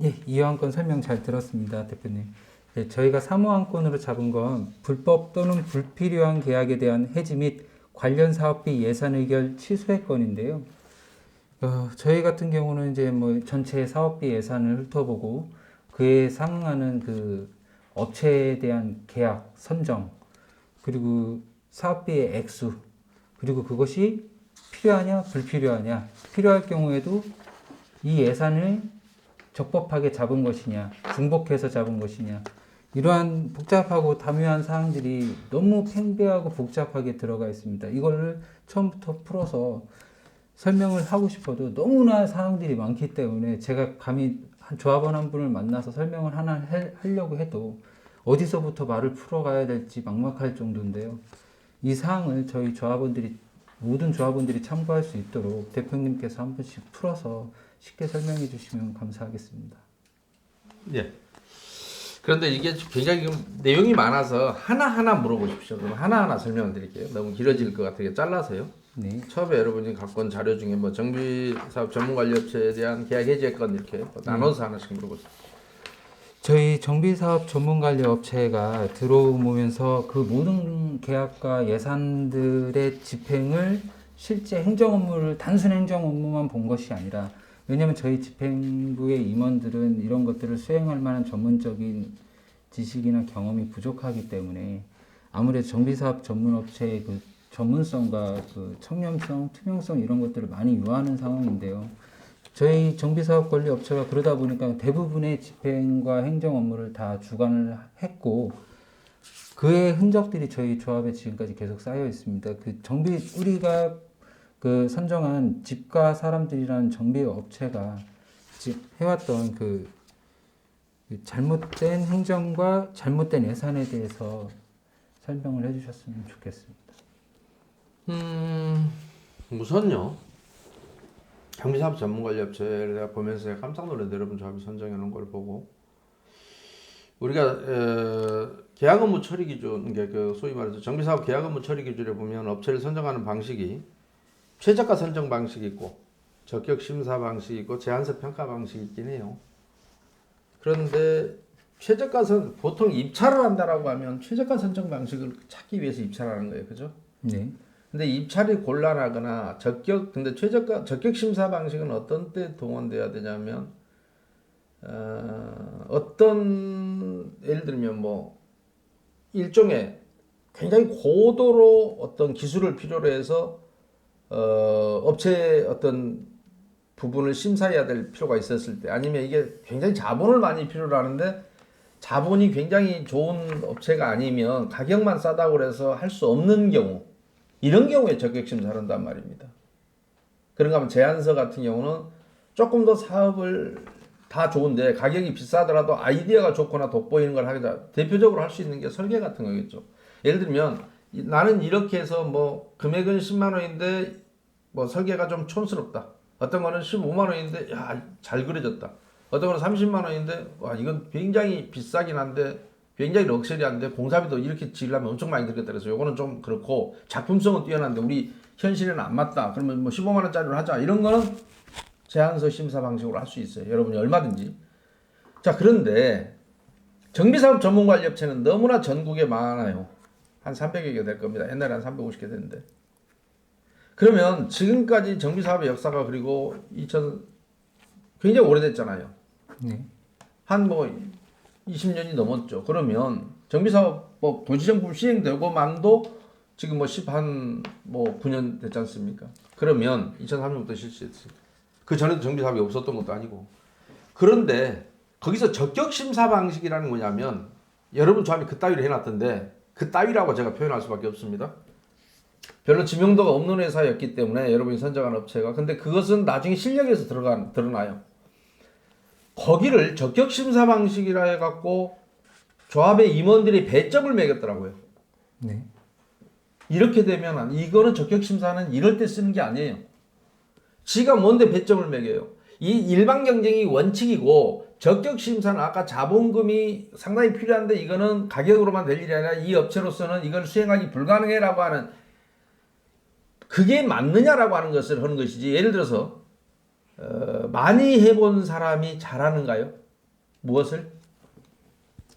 예, 이해환건 설명 잘 들었습니다, 대표님. 예, 저희가 사무환건으로 잡은 건 불법 또는 불필요한 계약에 대한 해지 및 관련 사업비 예산 의결 취소의 건인데요. 저희 같은 경우는 이제 뭐 전체 사업비 예산을 훑어보고 그에 상응하는 그 업체에 대한 계약 선정, 그리고 사업비의 액수, 그리고 그것이 필요하냐 불필요하냐, 필요할 경우에도 이 예산을 적법하게 잡은 것이냐, 중복해서 잡은 것이냐, 이러한 복잡하고 다묘한 사항들이 너무 팽배하고 복잡하게 들어가 있습니다. 이거를 처음부터 풀어서 설명을 하고 싶어도 너무나 사항들이 많기 때문에 제가 감히 한 조합원 한 분을 만나서 설명을 하나 하려고 해도 어디서부터 말을 풀어가야 될지 막막할 정도인데요. 이 사항을 저희 조합원들이, 모든 조합원들이 참고할 수 있도록 대표님께서 한 번씩 풀어서 쉽게 설명해 주시면 감사하겠습니다. 예. 그런데 이게 굉장히 내용이 많아서 하나하나 물어보십시오. 그럼 하나하나 설명을 드릴게요. 너무 길어질 것 같아요. 잘라서요. 네. 처음에 여러분이 갖고 온 자료 중에 뭐 정비사업 전문관리업체에 대한 계약 해지권 이렇게 나눠서 하나씩 물어보세요. 저희 정비사업 전문관리업체가 들어오면서 그 모든 계약과 예산들의 집행을 실제 행정 업무를 단순 행정 업무만 본 것이 아니라, 왜냐하면 저희 집행부의 임원들은 이런 것들을 수행할 만한 전문적인 지식이나 경험이 부족하기 때문에 아무래도 정비사업 전문업체의 그 전문성과 그 청렴성, 투명성 이런 것들을 많이 요하는 상황인데요. 저희 정비사업관리업체가 그러다 보니까 대부분의 집행과 행정 업무를 다 주관을 했고, 그의 흔적들이 저희 조합에 지금까지 계속 쌓여 있습니다. 우리가 그 선정한 집과 사람들이라는 정비 업체가 해왔던 그 잘못된 행정과 잘못된 예산에 대해서 설명을 해주셨으면 좋겠습니다. 우선요. 정비사업 전문관리업체를 내가 보면서 제가 깜짝 놀랐는데 여러분 조합이 선정해 놓은 걸 보고 우리가 계약 업무 처리 기준, 그 소위 말해서 정비사업 계약 업무 처리 기준에 보면 업체를 선정하는 방식이 최저가 선정 방식이 있고 적격 심사 방식이 있고 제안서 평가 방식이 있긴 해요. 그런데 보통 입찰을 한다라고 하면 최저가 선정 방식을 찾기 위해서 입찰하는 거예요, 그죠? 네. 근데 입찰이 곤란하거나 근데 적격 심사 방식은 어떤 때 동원돼야 되냐면 예를 들면 뭐 일종의 굉장히 고도로 어떤 기술을 필요로 해서 업체의 어떤 부분을 심사해야 될 필요가 있었을 때, 아니면 이게 굉장히 자본을 많이 필요로 하는데 자본이 굉장히 좋은 업체가 아니면 가격만 싸다고 해서 할 수 없는 경우, 이런 경우에 적격 심사를 한단 말입니다. 그런가 하면 제안서 같은 경우는 조금 더 사업을 다 좋은데 가격이 비싸더라도 아이디어가 좋거나 돋보이는 걸 하자. 대표적으로 할 수 있는 게 설계 같은 거겠죠. 예를 들면 나는 이렇게 해서 뭐 금액은 10만 원인데 뭐 설계가 좀 촌스럽다. 어떤 거는 15만 원인데 야, 잘 그려졌다. 어떤 거는 30만 원인데 와, 이건 굉장히 비싸긴 한데 굉장히 럭셔리한데 공사비도 이렇게 지으려면 엄청 많이 들겠다. 그래서 요거는 좀 그렇고 작품성은 뛰어난데 우리 현실에는 안 맞다. 그러면 뭐 15만 원짜리로 하자. 이런 거는 제안서 심사 방식으로 할 수 있어요. 여러분이 얼마든지. 자, 그런데 정비사업 전문관리업체는 너무나 전국에 많아요. 한 300여 개 될 겁니다. 옛날에 한 350개 됐는데. 그러면 지금까지 정비사업의 역사가 그리고 굉장히 오래됐잖아요. 네. 한 뭐 20년이 넘었죠. 그러면 정비사업법 도시정법 시행되고만도 지금 뭐 9년 됐지 않습니까? 그러면 2003년부터 실시했어요. 그 전에도 정비사업이 없었던 것도 아니고. 그런데 거기서 적격 심사 방식이라는 뭐냐면 여러분 조합이 그따위로 해놨던데 그따위라고 제가 표현할 수밖에 없습니다. 별로 지명도가 없는 회사였기 때문에 여러분이 선정한 업체가, 근데 그것은 나중에 실력에서 드러나요. 거기를 적격 심사 방식이라 해갖고 조합의 임원들이 배점을 매겼더라고요. 네. 이렇게 되면 이거는 적격 심사는 이럴 때 쓰는 게 아니에요. 지가 뭔데 배점을 매겨요. 이 일반 경쟁이 원칙이고 적격 심사는 아까 자본금이 상당히 필요한데 이거는 가격으로만 될 일이 아니라 이 업체로서는 이걸 수행하기 불가능해라고 하는, 그게 맞느냐라고 하는 것을 하는 것이지. 예를 들어서 많이 해본 사람이 잘하는가요? 무엇을?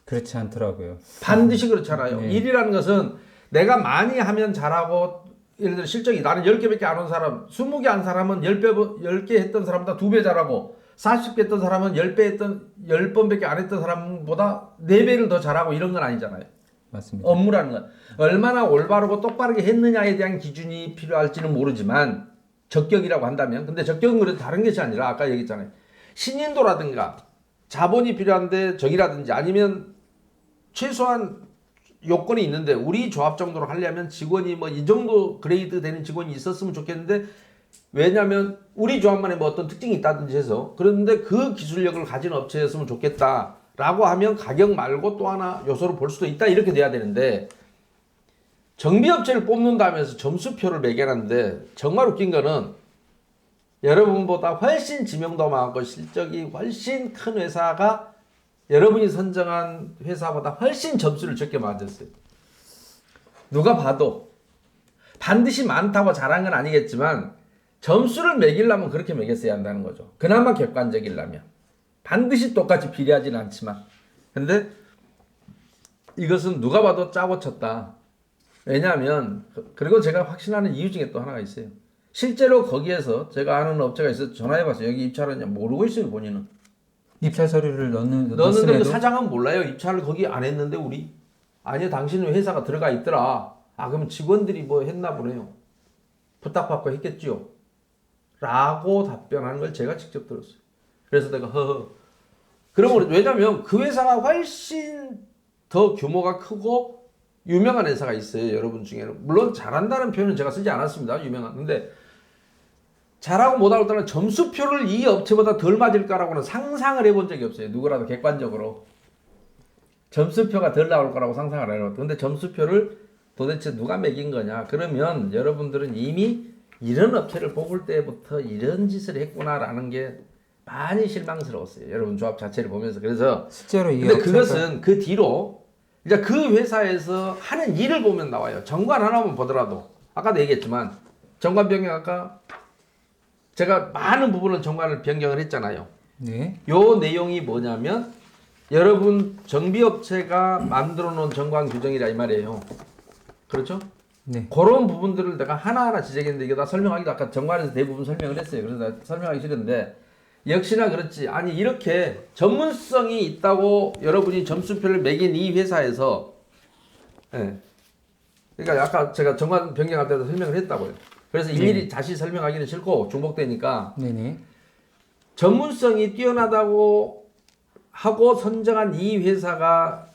그렇지 않더라고요. 반드시 그렇잖아요. 네. 일이라는 것은 내가 많이 하면 잘하고 예를 들어 실적이 나는 10개밖에 안 온 사람 20개 한 사람은 10개 했던 사람보다 2배 잘하고 40개 했던 사람은 10배 했던 10번밖에 안 했던 사람보다 4배를 더 잘하고 이런 건 아니잖아요. 맞습니다. 업무라는 건 얼마나 올바르고 똑바르게 했느냐에 대한 기준이 필요할지는 모르지만 적격이라고 한다면 근데 적격은 그래도 다른 것이 아니라 아까 얘기했잖아요. 신인도라든가 자본이 필요한데 적이라든지 아니면 최소한 요건이 있는데 우리 조합 정도로 하려면 직원이 뭐 이 정도 그레이드 되는 직원이 있었으면 좋겠는데 왜냐하면 우리 조합만의 뭐 어떤 특징이 있다든지 해서 그런데 그 기술력을 가진 업체였으면 좋겠다라고 하면 가격 말고 또 하나 요소를 볼 수도 있다 이렇게 돼야 되는데 정비업체를 뽑는다면서 점수표를 매겨놨는데 정말 웃긴 거는 여러분보다 훨씬 지명도 많고 실적이 훨씬 큰 회사가 여러분이 선정한 회사보다 훨씬 점수를 적게 맞았어요. 누가 봐도 반드시 많다고 잘한 건 아니겠지만 점수를 매기려면 그렇게 매겼어야 한다는 거죠. 그나마 객관적이려면. 반드시 똑같이 비례하지는 않지만. 근데 이것은 누가 봐도 짜고 쳤다. 왜냐하면 그리고 제가 확신하는 이유 중에 또 하나가 있어요. 실제로 거기에서 제가 아는 업체가 있어서 전화해봤어요. 여기 입찰하냐 모르고 있어요 본인은. 입찰 서류를 넣었는데 넣었음에도 그 사장은 몰라요. 입찰을 거기 안 했는데 우리 아니요 당신은 회사가 들어가 있더라. 아 그럼 직원들이 뭐 했나 보네요. 부탁받고 했겠지요. 라고 답변하는 걸 제가 직접 들었어요. 그래서 내가 허허. 그러면 왜냐면 그 회사가 훨씬 더 규모가 크고 유명한 회사가 있어요. 여러분 중에는 물론 잘한다는 표현은 제가 쓰지 않았습니다. 유명한 근데 잘하고 못하고 따라 점수표를 이 업체보다 덜 맞을까라고는 상상을 해본 적이 없어요. 누구라도 객관적으로. 점수표가 덜 나올 거라고 상상을 안 해봤어요. 근데 점수표를 도대체 누가 매긴 거냐. 그러면 여러분들은 이미 이런 업체를 뽑을 때부터 이런 짓을 했구나라는 게 많이 실망스러웠어요. 여러분 조합 자체를 보면서. 그래서 실제로 이 근데 업체가 그것은 그 뒤로 이제 그 회사에서 하는 일을 보면 나와요. 정관 하나만 보더라도 아까도 얘기했지만 정관 변경 아까 제가 많은 부분은 정관을 변경을 했잖아요. 네. 요 내용이 뭐냐면 여러분 정비업체가 만들어 놓은 정관 규정이라 이 말이에요. 그렇죠? 네. 그런 부분들을 내가 하나하나 지적했는데 이거 다 설명하기도 아까 정관에서 대부분 설명을 했어요. 그래서 나 설명하기 싫은데 역시나 그렇지. 아니 이렇게 전문성이 있다고 여러분이 점수표를 매긴 이 회사에서 예. 그러니까 아까 제가 정관 변경할 때도 설명을 했다고요. 그래서 일일이 다시 설명하기는 싫고 중복되니까 네네. 전문성이 뛰어나다고 하고 선정한 이 회사가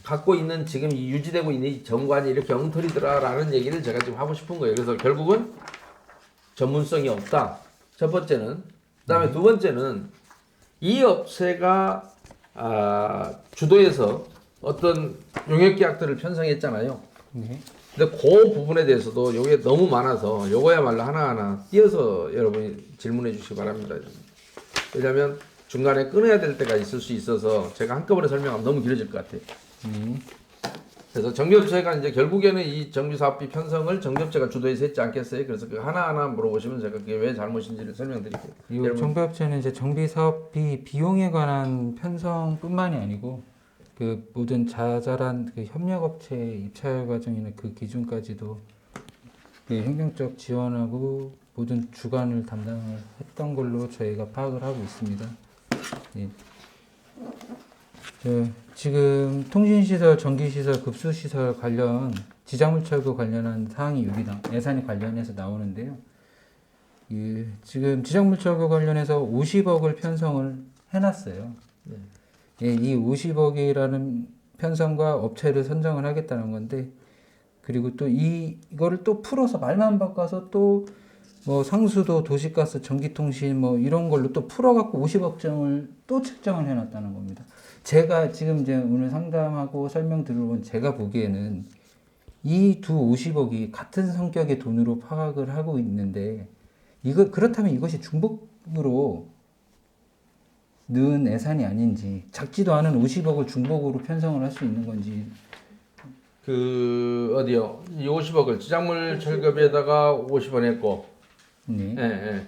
갖고 있는 지금 이 유지되고 있는 이 정관이 이렇게 엉터리더라라는 얘기를 제가 지금 하고 싶은 거예요. 그래서 결국은 전문성이 없다. 첫 번째는. 그다음에 두 번째는 이 업체가 주도해서 어떤 용역계약들을 편성했잖아요. 네. 근데 그 부분에 대해서도 요게 너무 많아서 요거야말로 하나하나 띄어서 여러분이 질문해 주시기 바랍니다. 왜냐하면 중간에 끊어야 될 때가 있을 수 있어서 제가 한꺼번에 설명하면 너무 길어질 것 같아요. 그래서 정비업체가 이제 결국에는 이 정비사업비 편성을 정비업체가 주도해서 했지 않겠어요? 그래서 그 하나하나 물어보시면 제가 그게 왜 잘못인지를 설명드릴게요. 이 정비업체는 이제 정비 사업비 비용에 관한 편성뿐만이 아니고 그 모든 자잘한 그 협력업체 입찰 과정이나 그 기준까지도 그 행정적 지원하고 모든 주관을 담당을 했던 걸로 저희가 파악을 하고 있습니다. 예. 지금 통신시설, 전기시설, 급수시설 관련 지작물 철거 관련한 사항이 여기 예산이 관련해서 나오는데요. 지금 지작물 철거 관련해서 50억을 편성을 해놨어요. 네. 예, 이 50억이라는 편성과 업체를 선정을 하겠다는 건데, 그리고 또 이거를 또 풀어서 말만 바꿔서 또 뭐 상수도, 도시가스, 전기통신 뭐 이런 걸로 또 풀어갖고 50억정을 또 책정을 해놨다는 겁니다. 제가 지금 이제 오늘 상담하고 설명 들어본 제가 보기에는 이 두 50억이 같은 성격의 돈으로 파악을 하고 있는데 그렇다면 이것이 중복으로 넣은 예산이 아닌지 작지도 않은 50억을 중복으로 편성을 할 수 있는 건지 어디요? 이 50억을 지작물 철거비에다가 50원 했고 네. 예, 예.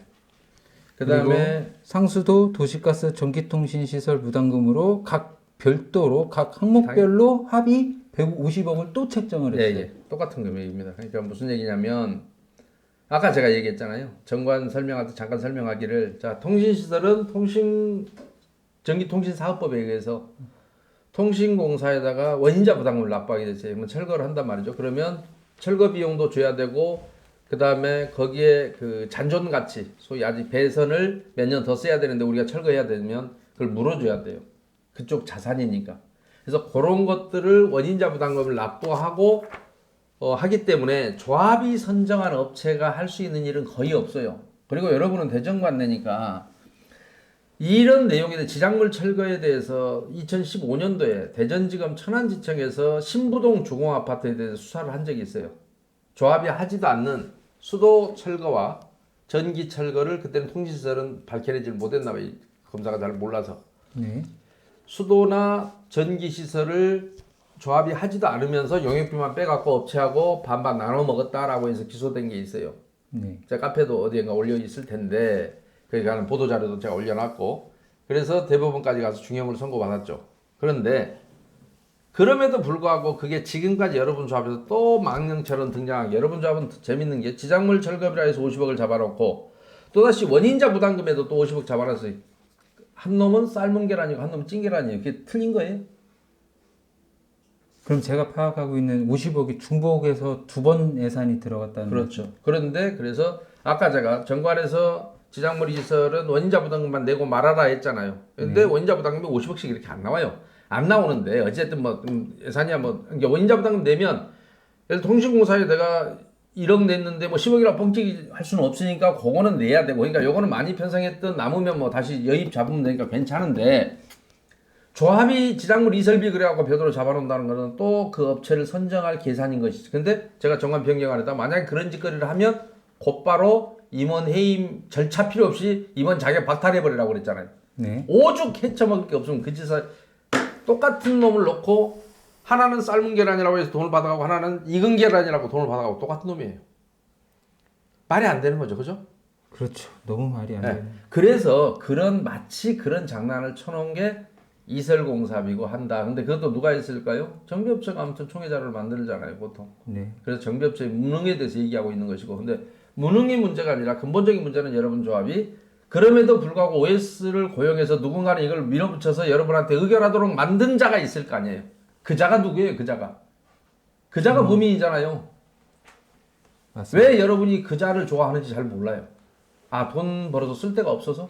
그다음에 상수도 도시가스 전기통신시설 부담금으로 각 별도로 각 항목별로 합의 150억을 또 책정을 예, 했어요. 예. 똑같은 금액입니다. 그러니까 무슨 얘기냐면 아까 제가 얘기했잖아요. 정관 설명할 때 잠깐 설명하기를 자, 통신시설은 전기통신사업법에 의해서 통신공사에다가 원인자 부담금을 납부하게 됐어요. 뭐 철거를 한단 말이죠. 그러면 철거 비용도 줘야 되고 그 다음에 거기에 그 잔존 가치, 소위 아직 배선을 몇 년 더 써야 되는데 우리가 철거해야 되면 그걸 물어줘야 돼요. 그쪽 자산이니까. 그래서 그런 것들을 원인자 부담금을 납부하고 하기 때문에 조합이 선정한 업체가 할 수 있는 일은 거의 없어요. 그리고 여러분은 대정관내니까 이런 내용에 대해 지작물 철거에 대해서 2015년도에 대전지검 천안지청에서 신부동 주공아파트에 대해서 수사를 한 적이 있어요. 조합이 하지도 않는 수도 철거와 전기 철거를 그때는 통신시설은 밝혀내질 못했나 봐요. 검사가 잘 몰라서. 네. 수도나 전기 시설을 조합이 하지도 않으면서 용역비만 빼갖고 업체하고 반반 나눠 먹었다라고 해서 기소된 게 있어요. 네. 제가 카페도 어디엔가 올려 있을 텐데 거기 가는 보도 자료도 제가 올려놨고 그래서 대법원까지 가서 중형을 선고받았죠. 그런데 그럼에도 불구하고 그게 지금까지 여러분 조합에서 또 망령처럼 등장한 게 여러분 조합은 재밌는 게 지작물 철거비라 해서 50억을 잡아놓고 또다시 원인자 부담금에도 또 50억 잡아놨어요. 한 놈은 삶은 계란이고 한 놈은 찐 계란이에요. 그게 틀린 거예요? 그럼 제가 파악하고 있는 50억이 중복에서 두 번 예산이 들어갔다는 그렇죠. 그런데 그래서 아까 제가 정관에서 지작물 시설은 원인자 부담금만 내고 말아라 했잖아요. 근데 원인자 부담금이 50억씩 이렇게 안 나와요. 안 나오는데 어쨌든 뭐 예산이야 뭐 그러니까 원인자 부담금 내면 예를 들어 통신공사에 내가 1억 냈는데 뭐 10억이라 뻥튀기 할 수는 없으니까 그거는 내야 되고 그러니까 요거는 많이 편성했던 남으면 뭐 다시 여입 잡으면 되니까 괜찮은데 조합이 지작물 이설비 그래갖고 별도로 잡아놓는다는 거는 또 그 업체를 선정할 계산인 것이죠. 근데 제가 정관 변경 안에다 만약에 그런 짓거리를 하면 곧바로 임원 해임 절차 필요 없이 임원 자격 박탈해버리라고 그랬잖아요. 네. 오죽 헤쳐먹을 게 없으면 그 짓을 똑같은 놈을 놓고 하나는 삶은 계란이라고 해서 돈을 받아가고 하나는 익은 계란이라고 돈을 받아가고 똑같은 놈이에요. 말이 안 되는 거죠. 그죠? 그렇죠. 너무 말이 안 네. 되는. 그래서 마치 그런 장난을 쳐놓은 게 이설공사비고 한다. 근데 그것도 누가 했을까요? 정비업체가 아무튼 총회자료를 만들잖아요, 보통. 네. 그래서 정비업체의 무능에 대해서 얘기하고 있는 것이고, 근데 무능이 문제가 아니라 근본적인 문제는 여러분 조합이 그럼에도 불구하고 OS를 고용해서 누군가는 이걸 밀어붙여서 여러분한테 의결하도록 만든 자가 있을 거 아니에요. 그 자가 누구예요? 그 자가. 그 자가 범인이잖아요. 맞습니다. 왜 여러분이 그 자를 좋아하는지 잘 몰라요. 아, 돈 벌어서 쓸 데가 없어서?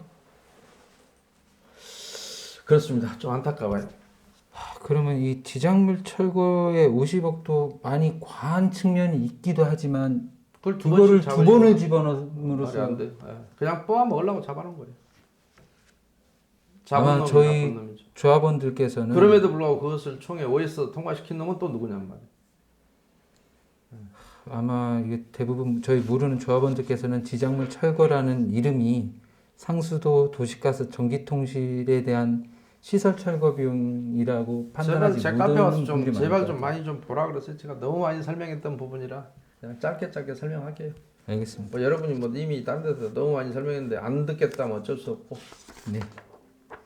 그렇습니다. 좀 안타까워요. 그러면 이 지작물 철거에 50억도 많이 과한 측면이 있기도 하지만 그걸 그거를 번씩 두 번을 말이 집어넣음으로써 안 돼. 예. 그냥 뽑아 먹으려고 잡아놓은 거예요. 아마 놈이 저희 나쁜 놈이죠. 조합원들께서는 그럼에도 불구하고 그것을 총회 OS 통과시킨 놈은 또 누구냔 말이에요. 아마 이게 대부분 저희 모르는 조합원들께서는 지작물 철거라는 이름이 상수도 도시가스 전기통실에 대한 시설 철거 비용이라고 판단하지 제발 제 카페 와서 못하는 좀 분들이 제발 많을 좀 것 많이 좀 보라 그랬어요. 제가 너무 많이 설명했던 부분이라 그냥 짧게 설명할게요. 같아요. 알겠습니다. 뭐 여러분이 뭐 이미 딴 데서 너무 많이 설명했는데 안 듣겠다면 어쩔 수 없고 네.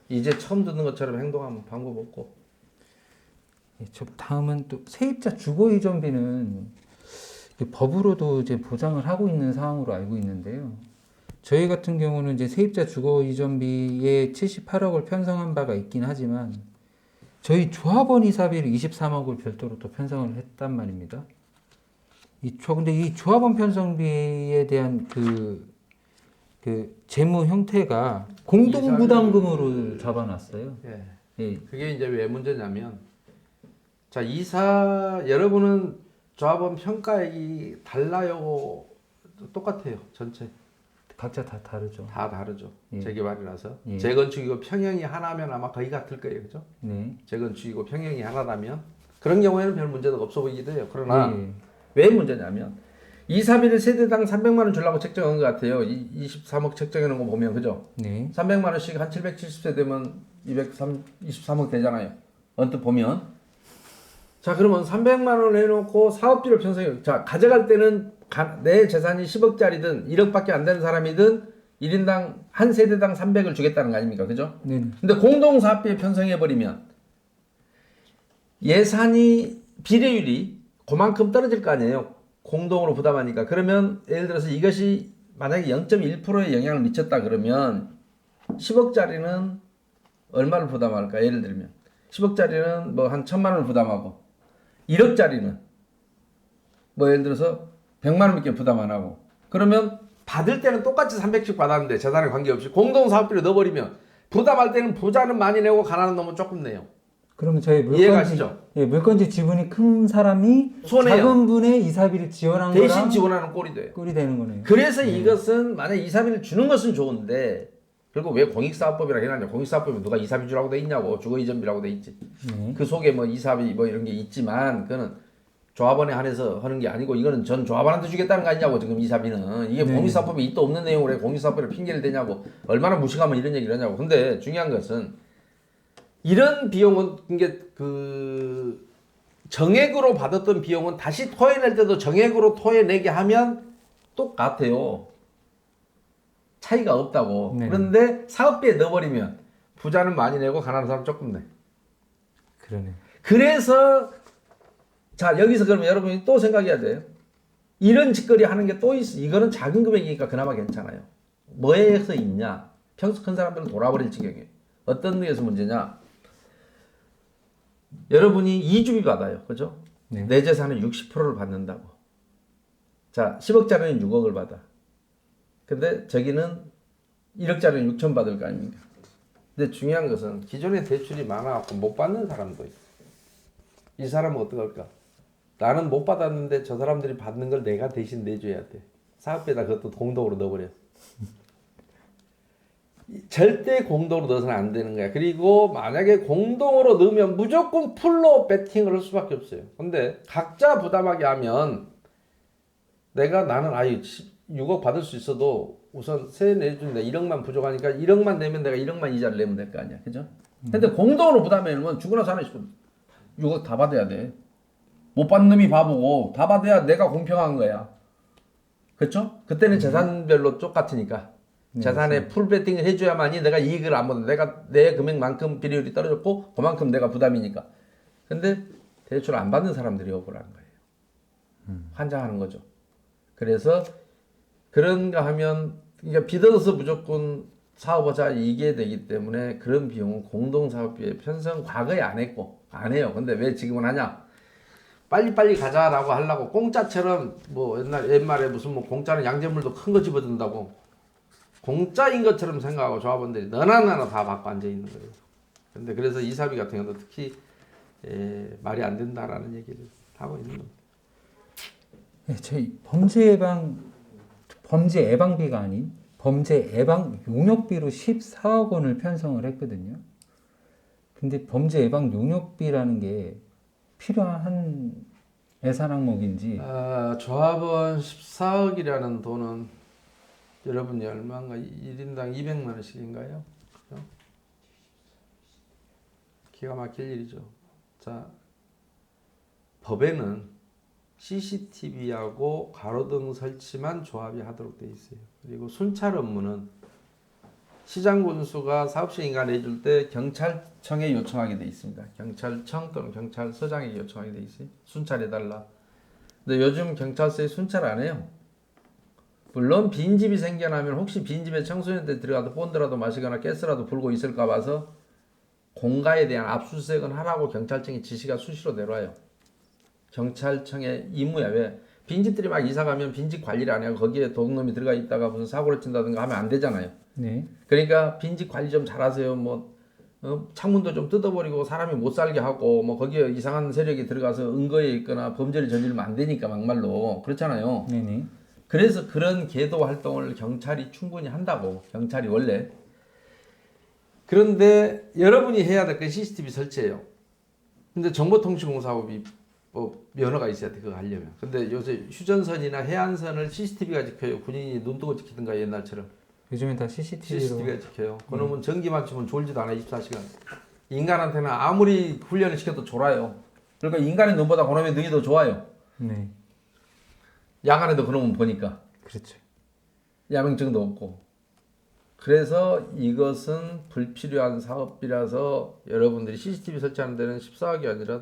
이제 처음 듣는 것처럼 행동하면 방법 없고. 예, 저 다음은 또 세입자 주거 이전비는 법으로도 이제 보장을 하고 있는 상황으로 알고 있는데요. 저희 같은 경우는 이제 세입자 주거 이전비에 78억을 편성한 바가 있긴 하지만 저희 조합원 이사비를 23억을 별도로 또 편성을 했단 말입니다. 근데 이 조합원 편성비에 대한 그 재무 형태가 공동부담금으로 잡아놨어요. 예. 예. 그게 이제 왜 문제냐면 자 여러분은 조합원 평가액이 달라요 똑같아요 전체 각자 다 다르죠. 다 다르죠. 예. 재개발이라서 예. 재건축이고 평형이 하나면 아마 거의 같을 거예요, 그죠? 네. 재건축이고 평형이 하나라면 그런 경우에는 별 문제가 없어 보이기도 해요. 그러나 예. 왜 문제냐면 이사비를 세대당 300만 원 주려고 책정한 것 같아요. 23억 책정해 놓은 거 보면 그죠? 네. 300만 원씩 한 770세 되면 23억 되잖아요. 언뜻 보면. 자, 그러면 300만 원 해놓고 사업비를 편성해. 자, 가져갈 때는 내 재산이 10억짜리든 1억밖에 안 되는 사람이든 1인당 한 세대당 300을 주겠다는 거 아닙니까? 그죠? 네. 근데 공동사업비에 편성해버리면 예산이 비례율이 그만큼 떨어질 거 아니에요. 공동으로 부담하니까. 그러면 예를 들어서 이것이 만약에 0.1%의 영향을 미쳤다 그러면 10억짜리는 얼마를 부담할까? 예를 들면 10억짜리는 뭐 한 1,000만 원을 부담하고 1억짜리는 뭐 예를 들어서 100만 원밖에 부담 안 하고 그러면 받을 때는 똑같이 300씩 받았는데 재산에 관계없이 공동사업비를 넣어버리면 부담할 때는 부자는 많이 내고 가난한 놈은 조금 내요. 그러면 저희 이해가시죠? 물건지 지분이 큰 사람이 손해요. 작은 분의 이사비를 지원한 대신 거랑 지원하는 꼴이 돼요. 꼴이 되는 거네요. 그래서 이것은 만약 이사비를 주는 것은 좋은데 그리고 왜 공익사업법이라 해놨냐? 공익사업법에 누가 이사비 주라고 돼 있냐고 주거이전비라고 돼 있지. 그 속에 뭐 이사비 뭐 이런 게 있지만 그거는 조합원에 한해서 하는 게 아니고 이거는 전 조합원한테 주겠다는 거 아니냐고 지금 이사비는 이게 공익사업법에 있도 없는 내용으로 해 공익사업법에 핑계를 대냐고 얼마나 무식하면 이런 얘기를 하냐고. 근데 중요한 것은 이런 비용은 이게 그 정액으로 받았던 비용은 다시 토해낼 때도 정액으로 토해내게 하면 똑같아요. 차이가 없다고. 네. 그런데 사업비에 넣어버리면 부자는 많이 내고 가난한 사람 조금 내. 그러네. 그래서 자 여기서 그러면 여러분이 또 생각해야 돼요. 이런 짓거리 하는 게 또 있어. 이거는 작은 금액이니까 그나마 괜찮아요. 뭐에서 있냐? 평소 큰 사람들은 돌아버릴 지경이에요. 어떤 데에서 문제냐? 여러분이 이주비 받아요. 그죠? 네. 내 재산의 60%를 받는다고. 자, 10억짜리는 6억을 받아. 근데 저기는 1억짜리는 6천 받을 거 아닙니까? 근데 중요한 것은 기존에 대출이 많아갖고 못 받는 사람도 있어. 이 사람은 어떡할까? 나는 못 받았는데 저 사람들이 받는 걸 내가 대신 내줘야 돼. 사업비에다 그것도 공동으로 넣어버려. 절대 공동으로 넣어서는 안 되는 거야. 그리고 만약에 공동으로 넣으면 무조건 풀로 베팅을 할 수밖에 없어요. 근데 각자 부담하게 하면 나는 6억 받을 수 있어도 우선 세 내준다 1억만 부족하니까 1억만 내면 내가 1억만 이자를 내면 될 거 아니야. 그죠? 근데 공동으로 부담하면 죽으나 사나 싶어 6억 다 받아야 돼. 못 받는 놈이 바보고 다 받아야 내가 공평한 거야. 그렇죠? 그때는 재산별로 똑같으니까. 재산에 풀 베팅을 해줘야만이 내가 이익을 안 받는 내가 내 금액만큼 비례율이 떨어졌고 그만큼 내가 부담이니까. 근데 대출 안 받는 사람들이 억울한 거예요. 환장하는 거죠. 그래서 그런가 하면 그러니까 빚어서 무조건 사업하자 이게 되기 때문에 그런 비용은 공동사업비에 편성 과거에 안 했고 안 해요. 근데 왜 지금은 하냐? 빨리빨리 가자라고 하려고 공짜처럼 뭐 옛말에 무슨 뭐 공짜는 양잿물도 큰 거 집어든다고 공짜인 것처럼 생각하고 조합원들이 너나 다 받고 앉아 있는 거예요. 근데 그래서 이사비 같은 경우도 특히 말이 안 된다라는 얘기를 하고 있는 겁니다. 네, 저희 범죄 예방비가 아닌 범죄 예방 용역비로 14억 원을 편성을 했거든요. 근데 범죄 예방 용역비라는 게 필요한 예산 항목인지 조합원 14억이라는 돈은 여러분이 얼마인가 1인당 200만 원씩인가요? 그죠? 기가 막힐 일이죠. 자, 법에는 CCTV하고 가로등 설치만 조합이 하도록 돼 있어요. 그리고 순찰 업무는 시장 군수가 사업시 인가 내줄 때 경찰청에 요청하게 돼 있습니다. 경찰청 또는 경찰서장에게 요청하게 돼 있어요. 순찰해달라. 근데 요즘 경찰서에 순찰 안 해요. 물론 빈집이 생겨나면 혹시 빈집에 청소년들 들어가도 본드라도 마시거나 가스라도 불고 있을까 봐서 공가에 대한 압수수색은 하라고 경찰청에 지시가 수시로 내려와요. 경찰청의 임무야. 왜? 빈집들이 막 이사가면 빈집 관리를 안 해요. 거기에 도둑놈이 들어가 있다가 무슨 사고를 친다든가 하면 안 되잖아요. 네. 그러니까 빈집 관리 좀 잘하세요. 창문도 좀 뜯어버리고 사람이 못 살게 하고 뭐 거기에 이상한 세력이 들어가서 은거에 있거나 범죄를 저지르면 안 되니까 막말로 그렇잖아요. 네네. 그래서 그런 계도 활동을 경찰이 충분히 한다고. 경찰이 원래. 그런데 여러분이 해야 될 건 CCTV 설치예요. 근데 정보통신공사업이 뭐 면허가 있어야 돼. 그거 하려면. 근데 요새 휴전선이나 해안선을 CCTV가 지켜요. 군인이 눈 뜨고 지키든가 옛날처럼. 요즘엔 다 CCTV로 CCTV가 지켜요. 그놈은 전기만 치면 졸지도 않아 24시간. 인간한테는 아무리 훈련을 시켜도 졸아요. 그러니까 인간의 눈보다 그놈의 눈이 더 좋아요. 네. 야간에도 그놈은 보니까. 그렇죠. 야맹증도 없고. 그래서 이것은 불필요한 사업비라서 여러분들이 CCTV 설치하는 데는 14억이 아니라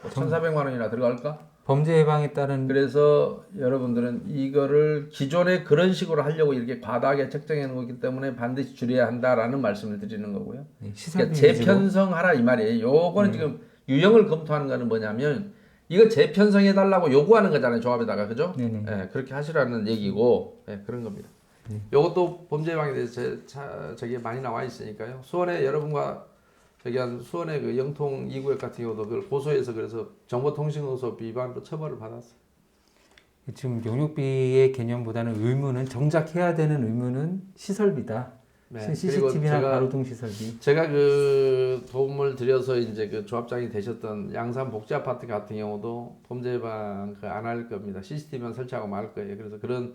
1,400만 원이나 들어갈까? 범죄 예방에 따른 그래서 여러분들은 이거를 기존에 그런 식으로 하려고 이렇게 과다하게 책정해 놓기 때문에 반드시 줄여야 한다라는 말씀을 드리는 거고요. 네, 시설비 그러니까 위주로. 재편성하라 이 말이에요. 요거는 지금 유형을 검토하는 거는 뭐냐면 이거 재편성해 달라고 요구하는 거잖아요. 조합에다가 그죠? 네네. 예, 그렇게 하시라는 얘기고 그런 겁니다. 요것도 범죄 예방에 대해서 저기 많이 나와 있으니까요. 수원에 여러분과 저기 한 수원의 그 영통 2구역 같은 경우도 그걸 고소해서 그래서 정보통신공사법 위반으로 처벌을 받았어요. 지금 용역비의 개념보다는 의무는 정작 해야 되는 의무는 시설비다. 네, CCTV나 그리고 가로등 시설비. 제가 그 도움을 드려서 이제 그 조합장이 되셨던 양산 복지 아파트 같은 경우도 범죄 예방 안 할 겁니다. CCTV만 설치하고 말 거예요. 그래서 그런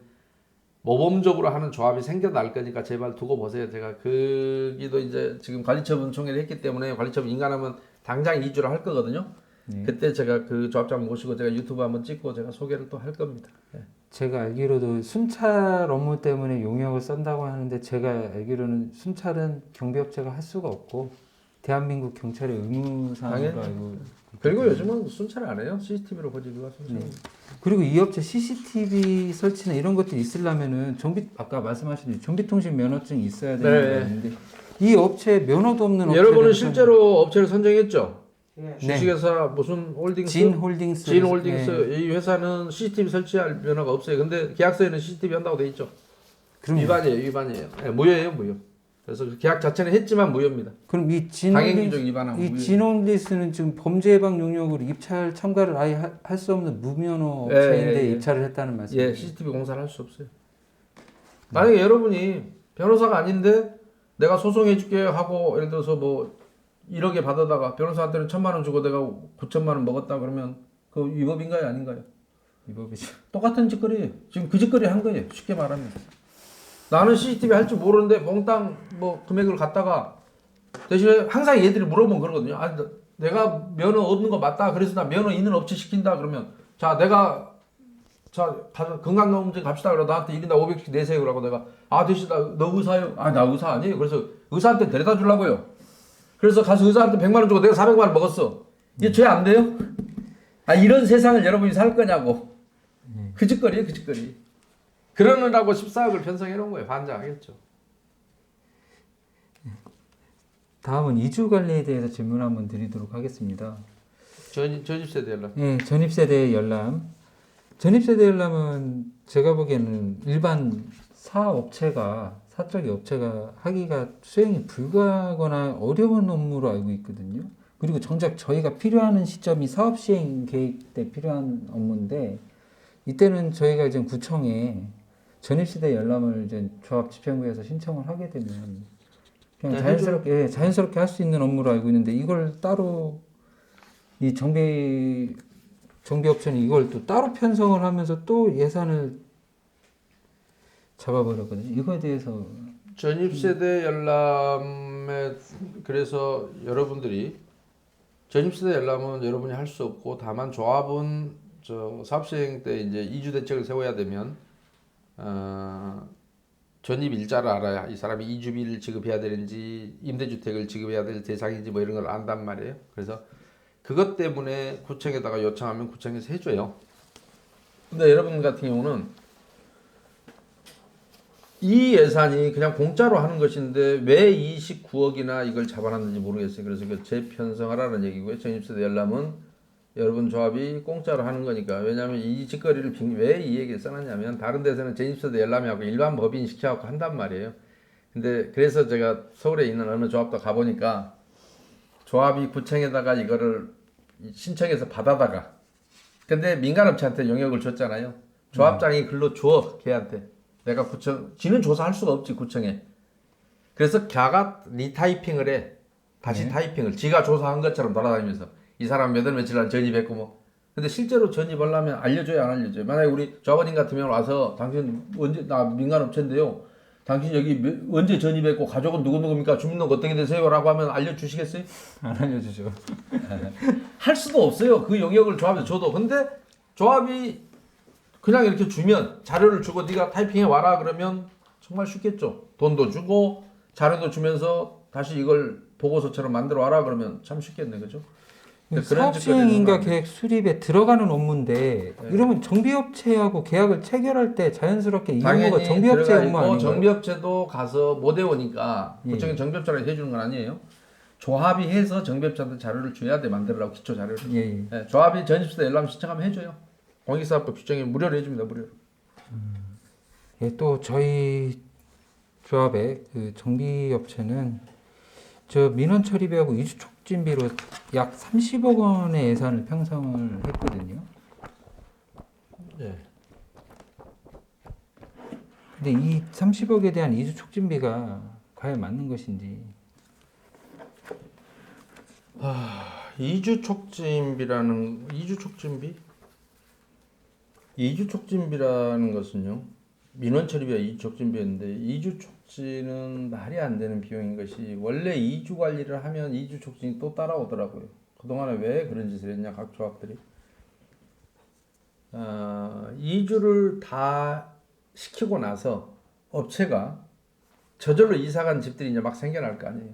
모범적으로 하는 조합이 생겨날 거니까 제발 두고 보세요. 제가 거기도 이제 지금 관리처분 총회를 했기 때문에 관리처분 인가하면 당장 2주를 할 거거든요. 네. 그때 제가 그 조합장 모시고 제가 유튜브 한번 찍고 제가 소개를 또 할 겁니다. 네. 제가 알기로도 순찰 업무 때문에 용역을 쓴다고 하는데 제가 알기로는 순찰은 경비업체가 할 수가 없고 대한민국 경찰의 의무사항으로 당연히. 알고. 그리고 요즘은 순찰 안 해요. CCTV로 보지 누가 순찰. 네. 그리고 이 업체 CCTV 설치나 이런 것들이 있으려면은 아까 말씀하신 정비통신 면허증이 있어야 되는 건데 이 업체 면허도 없는 여러분은 실제로 업체를 선정했죠? 네. 주식회사 무슨 홀딩스? 진홀딩스. 진홀딩스. 네. 이 회사는 CCTV 설치할 면허가 없어요. 근데 계약서에는 CCTV 한다고 돼 있죠. 그럼 위반이에요. 네, 무효예요, 무효. 그래서 계약 자체는 했지만 무효입니다. 그럼 이 당행규정 위반하면 이 무효. 진홀딩스는 지금 범죄 예방 용역으로 입찰 참가를 아예 할 수 없는 무면허 예, 업체인데 예. 입찰을 했다는 말씀이에요. 예, CCTV 공사를 할 수 없어요. 만약에 여러분이 변호사가 아닌데 내가 소송해줄게 하고 예를 들어서 뭐 1억에 받아다가 변호사한테는 1,000만 원 주고 내가 9천만 원 먹었다 그러면 그 위법인가요, 아닌가요? 위법이죠. 똑같은 짓거리예요. 지금 그 짓거리 한 거예요. 쉽게 말하면. 나는 CCTV 할 줄 모르는데 몽땅 뭐 금액을 갖다가 대신에 항상 얘들이 물어보면 그러거든요. 아, 내가 면허 얻는 거 맞다. 그래서 나 면허 있는 업체 시킨다. 그러면 자 건강검진 갑시다. 그러고 나한테 1인당 500씩 내세요. 그러고 내가 대시다 너 의사요? 나 의사 아니에요. 그래서 의사한테 데려다 주려고요. 그래서 가서 의사한테 100만 원 주고 내가 400만 원 먹었어. 이게 죄 안 돼요? 이런 세상을 여러분이 살 거냐고. 그 짓거리예요, 그 짓거리. 그러느라고 14억을 편성해 놓은 거예요. 반장하겠죠. 다음은 이주 관리에 대해서 질문 한번 드리도록 하겠습니다. 전입세대 연락. 예, 전입세대 열람. 전입세대 열람은 제가 보기에는 일반 사적인 업체가 하기가 수행이 불가하거나 어려운 업무로 알고 있거든요. 그리고 정작 저희가 필요한 시점이 사업 시행 계획 때 필요한 업무인데 이때는 저희가 이제 구청에 전입세대 열람을 이제 조합 집행부에서 신청을 하게 되면 그냥 자연스럽게 할 수 있는 업무로 알고 있는데 이걸 따로 이 정비업체는 이걸 또 따로 편성을 하면서 또 예산을 잡아버렸거든요. 이거에 대해서 전입세대 열람에 그래서 여러분들이 전입세대 열람은 여러분이 할 수 없고 다만 조합은 사업시행 때 이제 이주 대책을 세워야 되면 전입 일자를 알아야 이 사람이 이주비를 지급해야 되는지 임대주택을 지급해야 될 대상인지 뭐 이런 걸 안단 말이에요. 그래서 그것 때문에 구청에다가 요청하면 구청에서 해줘요. 근데 여러분 같은 경우는 이 예산이 그냥 공짜로 하는 것인데 왜 29억이나 이걸 잡아놨는지 모르겠어요. 그래서 그 재편성하라는 얘기고요. 전입세대 열람은 여러분 조합이 공짜로 하는 거니까. 왜냐하면 이 짓거리를 왜 이 얘기를 써놨냐면 다른 데서는 전입세대 열람하고 일반 법인 시켜갖고 한단 말이에요. 근데 그래서 제가 서울에 있는 어느 조합도 가보니까 조합이 구청에다가 이거를 신청해서 받아다가 근데 민간업체한테 용역을 줬잖아요. 조합장이 글로 줘 걔한테. 내가 지는 조사할 수가 없지 구청에. 그래서 걔가 리타이핑을 해. 다시 타이핑을 지가 조사한 것처럼 돌아다니면서 이 사람 몇 월 며칠 날 전입했고 뭐. 근데 실제로 전입하려면 알려줘요, 안 알려줘요? 만약에 우리 조합원님 같으면 와서 당신 언제 나 민간업체인데요. 당신 여기 언제 전입했고 가족은 누구입니까? 주민등록 어떻게 되세요? 라고 하면 알려주시겠어요? 안 알려주죠. 할 수도 없어요. 그 영역을 조합에 줘도. 근데 조합이 그냥 이렇게 주면 자료를 주고 네가 타이핑해 와라 그러면 정말 쉽겠죠. 돈도 주고 자료도 주면서 다시 이걸 보고서처럼 만들어 와라 그러면 참 쉽겠네, 그죠? 사업 시행인가 계획 수립에 들어가는 업무인데 네. 이러면 정비업체하고 계약을 체결할 때 자연스럽게 이 업무가 당연히 정비업체 들어가 업무 있고 아닌가요? 정비업체도 가서 못 외우니까 예. 구청에 정비업체가 해주는 건 아니에요. 조합이 해서 정비업체한테 자료를 줘야 돼, 만들라고 기초 자료를. 예, 예. 조합이 전입수도 열람 신청하면 해줘요. 공익사업법 규정에 무료로 해줍니다, 무료로. 예, 또 저희 조합의 그 정비업체는 저 민원 처리비하고 이주 촉진비로 약 30억 원의 예산을 편성을 했거든요. 네. 근데 이 30억에 대한 이주 촉진비가 과연 맞는 것인지. 이주 촉진비라는 이주 촉진비라는 것은요. 민원 처리비와 이주 촉진비였는데 이주 촉진은 말이 안 되는 비용인 것이 원래 이주 관리를 하면 이주 촉진이 또 따라오더라고요. 그동안에 왜 그런 짓을 했냐 각 조합들이. 이주를 다 시키고 나서 업체가 저절로 이사 간 집들이 이제 막 생겨날 거 아니에요.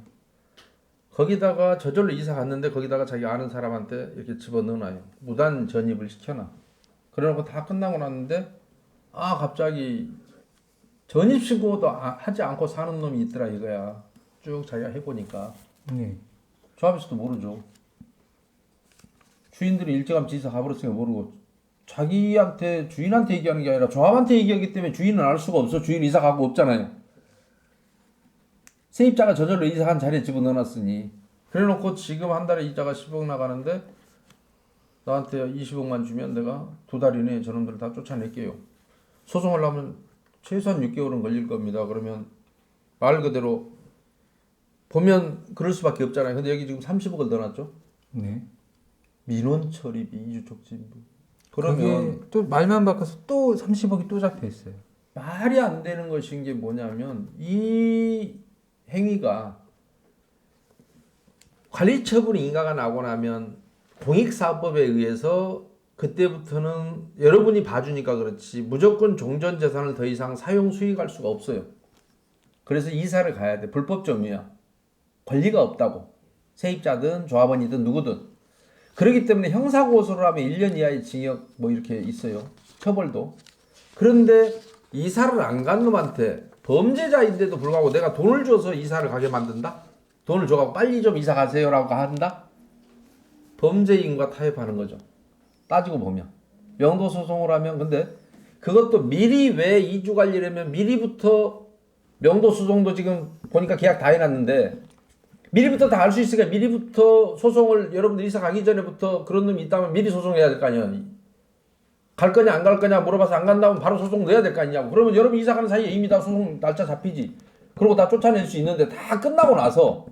거기다가 저절로 이사 갔는데 거기다가 자기 아는 사람한테 이렇게 집어넣어놔요. 무단 전입을 시켜놔. 그러고 다 끝나고 났는데 갑자기 전입 신고도 하지 않고 사는 놈이 있더라 이거야. 쭉 자기가 해보니까 네. 조합에서도 모르죠. 주인들이 일찌감치 이사 가버렸으니까 모르고 자기한테 주인한테 얘기하는 게 아니라 조합한테 얘기하기 때문에 주인은 알 수가 없어. 주인 이사 가고 없잖아요. 세입자가 저절로 이사한 자리에 집어넣어놨으니 그래놓고 지금 한 달에 이자가 10억 나가는데 나한테 20억만 주면 내가 2달 이내에 저놈들 다 쫓아낼게요. 소송을 하면 최소한 6개월은 걸릴 겁니다. 그러면 말 그대로 보면 그럴 수밖에 없잖아요. 근데 여기 지금 30억을 넣어놨죠. 네. 민원 처리비, 이주 촉진비. 그러면 그러면 또 말만 바꿔서 또 30억이 또 잡혀 있어요. 말이 안 되는 것인 게 뭐냐면 이 행위가 관리처분이 인가가 나고 나면 공익사업법에 의해서 그때부터는 여러분이 봐주니까 그렇지 무조건 종전재산을 더 이상 사용 수익할 수가 없어요. 그래서 이사를 가야 돼. 불법 점유야. 권리가 없다고. 세입자든 조합원이든 누구든. 그렇기 때문에 형사고소를 하면 1년 이하의 징역 뭐 이렇게 있어요. 처벌도. 그런데 이사를 안 간 놈한테 범죄자인데도 불구하고 내가 돈을 줘서 이사를 가게 만든다? 돈을 줘가지고 빨리 좀 이사 가세요라고 한다? 범죄인과 타협하는 거죠. 따지고 보면. 명도 소송을 하면 근데 그것도 미리 왜 이주 관리라면 미리부터 명도 소송도 지금 보니까 계약 다 해놨는데 미리부터 다 알 수 있으니까 미리부터 소송을 여러분들 이사 가기 전에부터 그런 놈이 있다면 미리 소송해야 될 거 아니야. 갈 거냐 안 갈 거냐 물어봐서 안 간다면 바로 소송 넣어야 될 거 아니냐고. 그러면 여러분 이사 가는 사이에 이미 다 소송 날짜 잡히지. 그러고 다 쫓아낼 수 있는데 다 끝나고 나서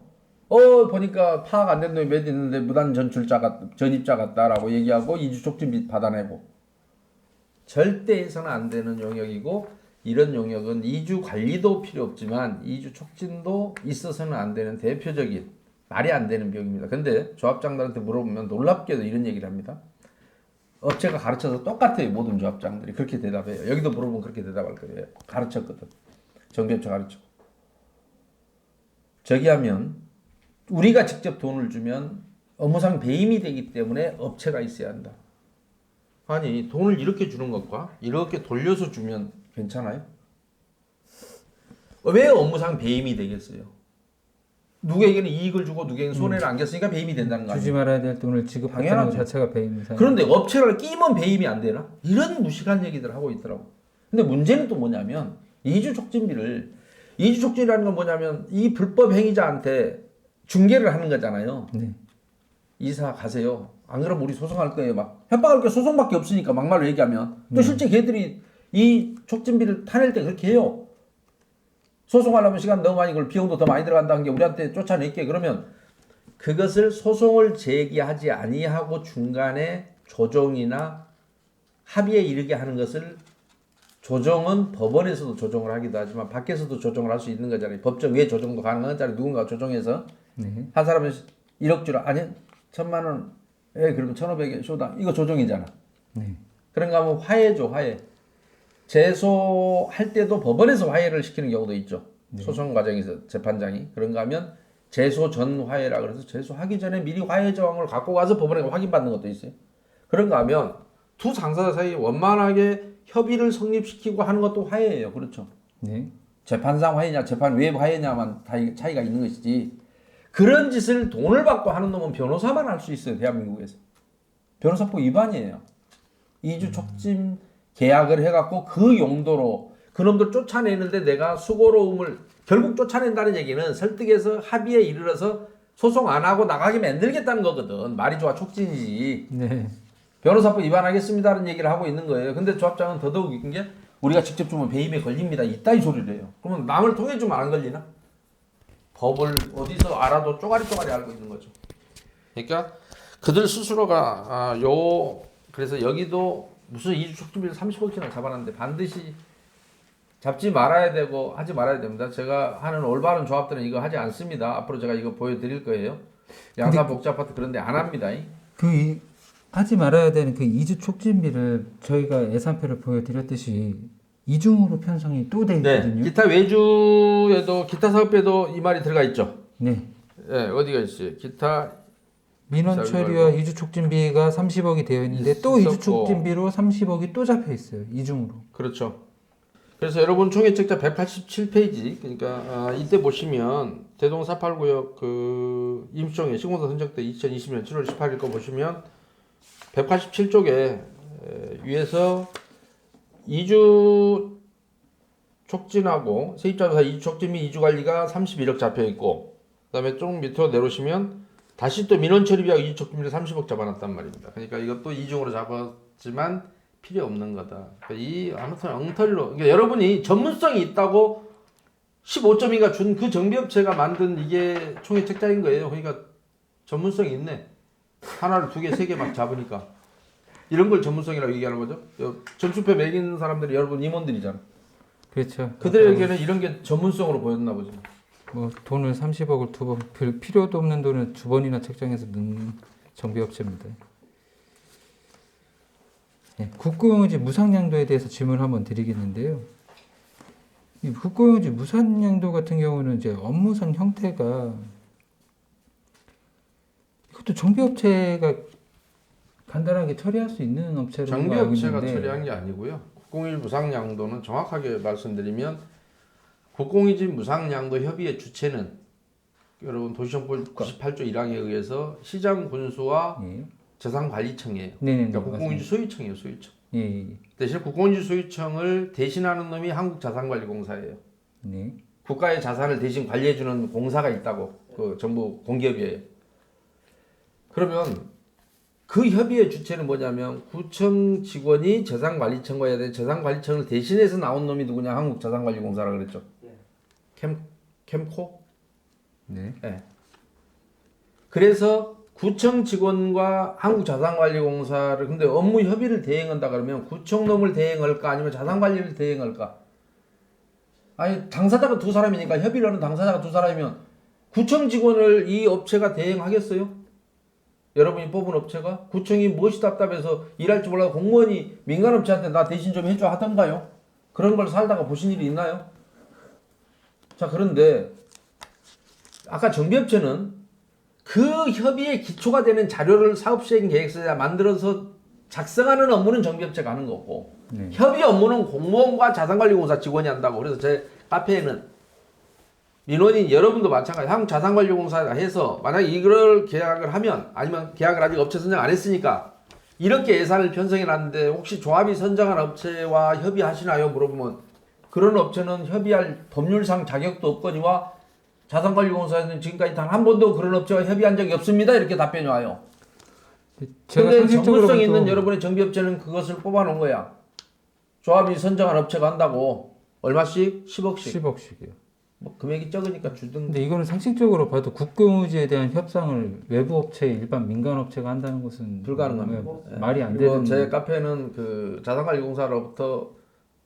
보니까 파악 안 된 놈이 몇 있는데 무단 전입자 같다라고 얘기하고 이주 촉진비 받아내고. 절대 해서는 안 되는 영역이고 이런 영역은 이주 관리도 필요 없지만 이주 촉진도 있어서는 안 되는 대표적인 말이 안 되는 비용입니다. 근데 조합장들한테 물어보면 놀랍게도 이런 얘기를 합니다. 업체가 가르쳐서 똑같아요. 모든 조합장들이 그렇게 대답해요. 여기도 물어보면 그렇게 대답할 거예요. 가르쳤거든. 정비업체 가르치고. 저기 하면 우리가 직접 돈을 주면 업무상 배임이 되기 때문에 업체가 있어야 한다. 아니 돈을 이렇게 주는 것과 이렇게 돌려서 주면 괜찮아요? 왜 업무상 배임이 되겠어요? 누구에게는 이익을 주고 누구에게는 손해를 안겼으니까 배임이 된다는 거 아니에요? 주지 말아야 될 돈을 지급하는 것 당연하죠. 자체가 배임이상. 그런데 업체를 끼면 배임이 안 되나? 이런 무식한 얘기들 하고 있더라고. 근데 문제는 또 뭐냐면 이주 촉진이라는 건 뭐냐면 이 불법 행위자한테 중개를 하는 거잖아요. 네. 이사 가세요. 안 그러면 우리 소송할 거예요. 막 협박할 게 소송밖에 없으니까 막말로 얘기하면 또 실제 걔들이 이 촉진비를 타낼 때 그렇게 해요. 소송하려면 시간 너무 많이 걸고 비용도 더 많이 들어간다는 게 우리한테 쫓아낼게. 그러면 그것을 소송을 제기하지 아니하고 중간에 조정이나 합의에 이르게 하는 것을 조정은 법원에서도 조정을 하기도 하지만 밖에서도 조정을 할 수 있는 거잖아요. 법적 외 조정도 가능하잖아요. 누군가 조정해서 네. 한 사람은 1억 주라 아니 1,000만 원 그러면 1,500에 쇼당 이거 조정이잖아. 네. 그런가 하면 화해죠. 화해. 제소할 때도 법원에서 화해를 시키는 경우도 있죠. 네. 소송 과정에서 재판장이 그런가 하면 제소 전 화해라 그래서 제소하기 전에 미리 화해 조항을 갖고 가서 법원에 확인받는 것도 있어요. 그런가 하면 두 당사자 사이 원만하게 협의를 성립시키고 하는 것도 화해예요. 그렇죠. 네. 재판상 화해냐 재판 외 화해냐만 차이가 있는 것이지 그런 짓을 돈을 받고 하는 놈은 변호사만 할 수 있어요. 대한민국에서. 변호사법 위반이에요. 이주 촉진 계약을 해갖고 그 용도로 그놈들 쫓아내는데 내가 수고로움을 결국 쫓아낸다는 얘기는 설득해서 합의에 이르러서 소송 안 하고 나가게 만들겠다는 거거든. 말이 좋아 촉진이지. 네. 변호사법 위반하겠습니다라는 얘기를 하고 있는 거예요. 근데 조합장은 더더욱 웃긴 게 우리가 직접 주면 배임에 걸립니다. 이따위 소리를 해요. 그러면 남을 통해 주면 안 걸리나? 법을 어디서 알아도 쪼가리 알고 있는 거죠. 그러니까 그들 스스로가 그래서 여기도 무슨 이주 촉진비를 30억이나 잡아놨는데 반드시 잡지 말아야 되고 하지 말아야 됩니다. 제가 하는 올바른 조합들은 이거 하지 않습니다. 앞으로 제가 이거 보여드릴 거예요. 양산 복지 아파트 그런데 안 합니다. 하지 말아야 되는 그 이주 촉진비를 저희가 예산표를 보여드렸듯이 이중으로 편성이 또 돼 있거든요. 네, 기타 외주에도 기타 사업에도 이 말이 들어가 있죠. 네. 네, 어디가 있어요? 기타 민원 처리와 이주 촉진비가 30억이 되어 있는데 또 이주 촉진비로 30억이 또 잡혀 있어요. 이중으로. 그렇죠. 그래서 여러분 총회책자 187페이지 그러니까 이때 보시면 대동 489역 그 임시총회 시공사 선정 때 2020년 7월 18일 거 보시면 187쪽에 위에서 이주 촉진하고 세입자조사 이주 촉진 및 이주 관리가 31억 잡혀 있고 그다음에 좀 밑으로 내려오시면 다시 또 민원 처리비하고 이주 촉진비를 30억 잡아놨단 말입니다. 그러니까 이것도 이중으로 잡았지만 필요 없는 거다. 그러니까 이 아무튼 엉터리로 그러니까 여러분이 전문성이 있다고 15점인가 준 그 정비업체가 만든 이게 총회 책자인 거예요. 그러니까 전문성이 있네. 하나를 두 개, 세 개 막 잡으니까 이런 걸 전문성이라고 얘기하는 거죠. 점수표 매기는 사람들이 여러분 임원들이잖아. 그렇죠. 그들에게는 이런 게 전문성으로 보였나 보죠. 뭐 돈을 30억을 두 번 필요도 없는 돈을 두 번이나 책정해서 넣는 정비업체입니다. 네, 국고용지 무상양도에 대해서 질문을 한번 드리겠는데요. 이 국고용지 무상양도 같은 경우는 이제 업무상 형태가 이것도 정비업체가 간단하게 처리할 수 있는 업체로 알고 정비업체가 있는데 처리한 게 아니고요. 국공일 무상양도는 정확하게 말씀드리면 국공유지 무상양도 협의회 주체는 여러분 도시정법 98조 1항에 의해서 시장 군수와 예. 재산관리청이에요. 네네네. 그러니까 국공유지 소유청이에요, 소유청. 예. 대신 국공유지 소유청을 대신하는 놈이 한국자산관리공사예요. 네. 국가의 자산을 대신 관리해주는 공사가 있다고 그 정부 공기업이에요. 그러면 그 협의회 주체는 뭐냐면 구청 직원이 재산관리청과 해야 돼. 재산관리청을 대신해서 나온 놈이 누구냐? 한국자산관리공사라 그랬죠. 캠코? 네. 네. 그래서 구청 직원과 한국자산관리공사를 근데 업무 협의를 대행한다 그러면 구청 놈을 대행할까 아니면 자산관리를 대행할까? 아니 당사자가 두 사람이니까 협의를 하는 당사자가 두 사람이면 구청 직원을 이 업체가 대행하겠어요? 여러분이 뽑은 업체가 구청이 무엇이 답답해서 일할 줄 몰라서 공무원이 민간업체한테 나 대신 좀 해줘 하던가요? 그런 걸 살다가 보신 일이 있나요? 자 그런데 아까 정비업체는 그 협의의 기초가 되는 자료를 사업시행 계획서에 만들어서 작성하는 업무는 정비업체가 하는 거고 네. 협의 업무는 공무원과 자산관리공사 직원이 한다고. 그래서 제 카페에는 민원인 여러분도 마찬가지 한국자산관리공사가 해서 만약에 이걸 계약을 하면 아니면 계약을 아직 업체 선정 안 했으니까 이렇게 예산을 편성해 놨는데 혹시 조합이 선정한 업체와 협의하시나요? 물어보면 그런 업체는 협의할 법률상 자격도 없거니와 자산관리공사에는 지금까지 단 한 번도 그런 업체와 협의한 적이 없습니다. 이렇게 답변이 와요. 근데 전문성 있는 여러분의 정비업체는 그것을 뽑아놓은 거야. 조합이 선정한 업체가 한다고 얼마씩? 10억씩. 10억씩이요. 뭐 금액이 적으니까 주든. 근데 이거는 상식적으로 봐도 국공유지에 대한 협상을 외부 업체, 일반 민간 업체가 한다는 것은 불가능합니다. 말이 안 그리고 되는. 제 카페는 그 자산관리공사로부터